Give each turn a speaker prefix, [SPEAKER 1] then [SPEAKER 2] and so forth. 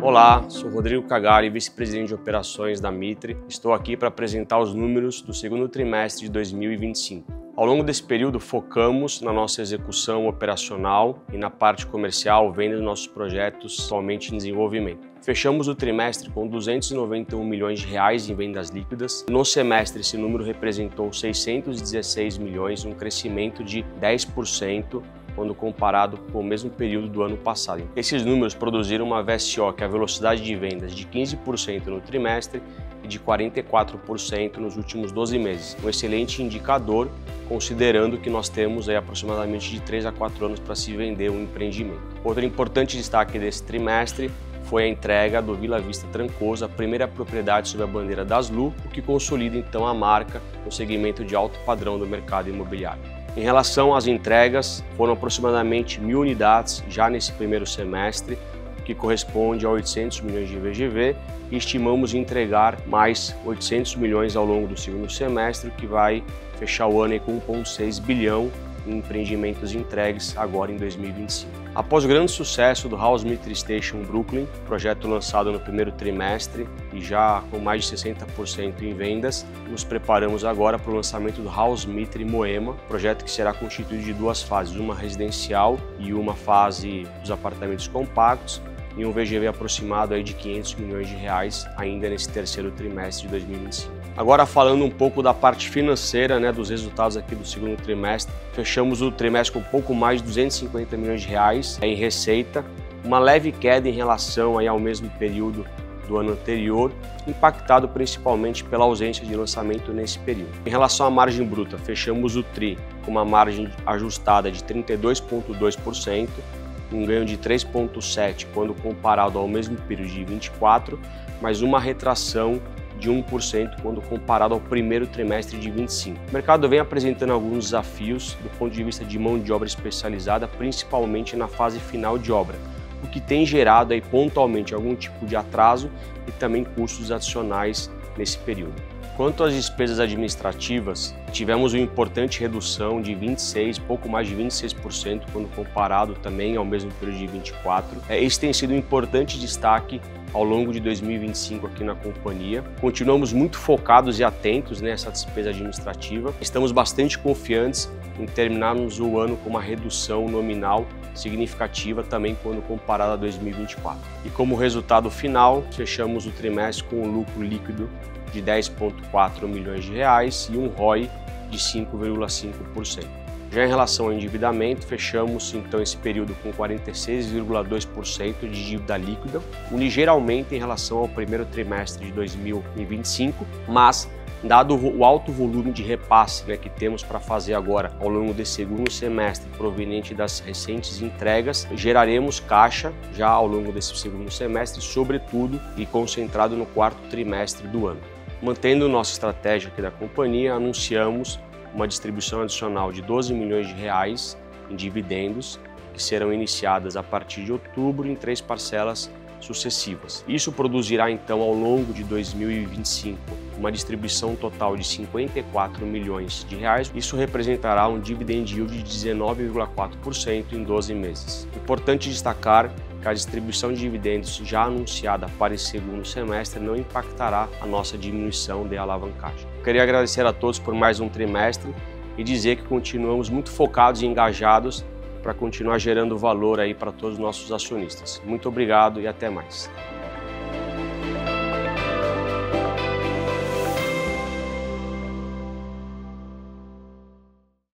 [SPEAKER 1] Olá, sou Rodrigo Cagali, vice-presidente de operações da Mitre. Estou aqui para apresentar os números do segundo trimestre de 2025. Ao longo desse período, focamos na nossa execução operacional e na parte comercial, venda dos nossos projetos atualmente em desenvolvimento. Fechamos o trimestre com 291 milhões de reais em vendas líquidas. No semestre, esse número representou 616 milhões, um crescimento de 10%, quando comparado com o mesmo período do ano passado. Esses números produziram uma VSO, que é a velocidade de vendas, de 15% no trimestre e de 44% nos últimos 12 meses. Um excelente indicador, considerando que nós temos aí aproximadamente de 3 a 4 anos para se vender um empreendimento. Outro importante destaque desse trimestre foi a entrega do Vila Vista Trancoso, a primeira propriedade sob a bandeira da Aslu, o que consolida então a marca no segmento de alto padrão do mercado imobiliário. Em relação às entregas, foram aproximadamente 1.000 unidades já nesse primeiro semestre, que corresponde a 800 milhões de VGV, e estimamos entregar mais 800 milhões ao longo do segundo semestre, que vai fechar o ano aí com 1,6 bilhão em empreendimentos entregues agora em 2025. Após o grande sucesso do House Mitre Station Brooklyn, projeto lançado no primeiro trimestre e já com mais de 60% em vendas, nos preparamos agora para o lançamento do House Mitre Moema, projeto que será constituído de duas fases, uma residencial e uma fase dos apartamentos compactos, e um VGV aproximado aí de 500 milhões de reais ainda nesse terceiro trimestre de 2025. Agora falando um pouco da parte financeira, dos resultados aqui do segundo trimestre, fechamos o trimestre com um pouco mais de 250 milhões de reais em receita, uma leve queda em relação aí ao mesmo período do ano anterior, impactado principalmente pela ausência de lançamento nesse período. Em relação à margem bruta, fechamos o TRI com uma margem ajustada de 32,2%, um ganho de 3,7% quando comparado ao mesmo período de 24, mas uma retração de 1% quando comparado ao primeiro trimestre de 25. O mercado vem apresentando alguns desafios do ponto de vista de mão de obra especializada, principalmente na fase final de obra, o que tem gerado aí pontualmente algum tipo de atraso e também custos adicionais nesse período. Quanto às despesas administrativas, tivemos uma importante redução de 26%, pouco mais de 26% quando comparado também ao mesmo período de 24. Esse tem sido um importante destaque ao longo de 2025 aqui na companhia. Continuamos muito focados e atentos nessa despesa administrativa. Estamos bastante confiantes em terminarmos o ano com uma redução nominal significativa também quando comparado a 2024. E como resultado final, fechamos o trimestre com um lucro líquido de 10,4 milhões de reais e um ROI de 5,5%. Já em relação ao endividamento, fechamos então esse período com 46,2% de dívida líquida, um ligeiro aumento em relação ao primeiro trimestre de 2025, mas dado o alto volume de repasse que temos para fazer agora ao longo desse segundo semestre, proveniente das recentes entregas, geraremos caixa já ao longo desse segundo semestre, sobretudo e concentrado no quarto trimestre do ano. Mantendo nossa estratégia aqui da companhia, anunciamos uma distribuição adicional de 12 milhões de reais em dividendos, que serão iniciadas a partir de outubro em 3 parcelas sucessivas. Isso produzirá então ao longo de 2025 uma distribuição total de 54 milhões de reais. Isso representará um dividend yield de 19,4% em 12 meses. Importante destacar que a distribuição de dividendos já anunciada para esse segundo semestre não impactará a nossa diminuição de alavancagem. Queria agradecer a todos por mais um trimestre e dizer que continuamos muito focados e engajados para continuar gerando valor aí para todos os nossos acionistas. Muito obrigado e até mais.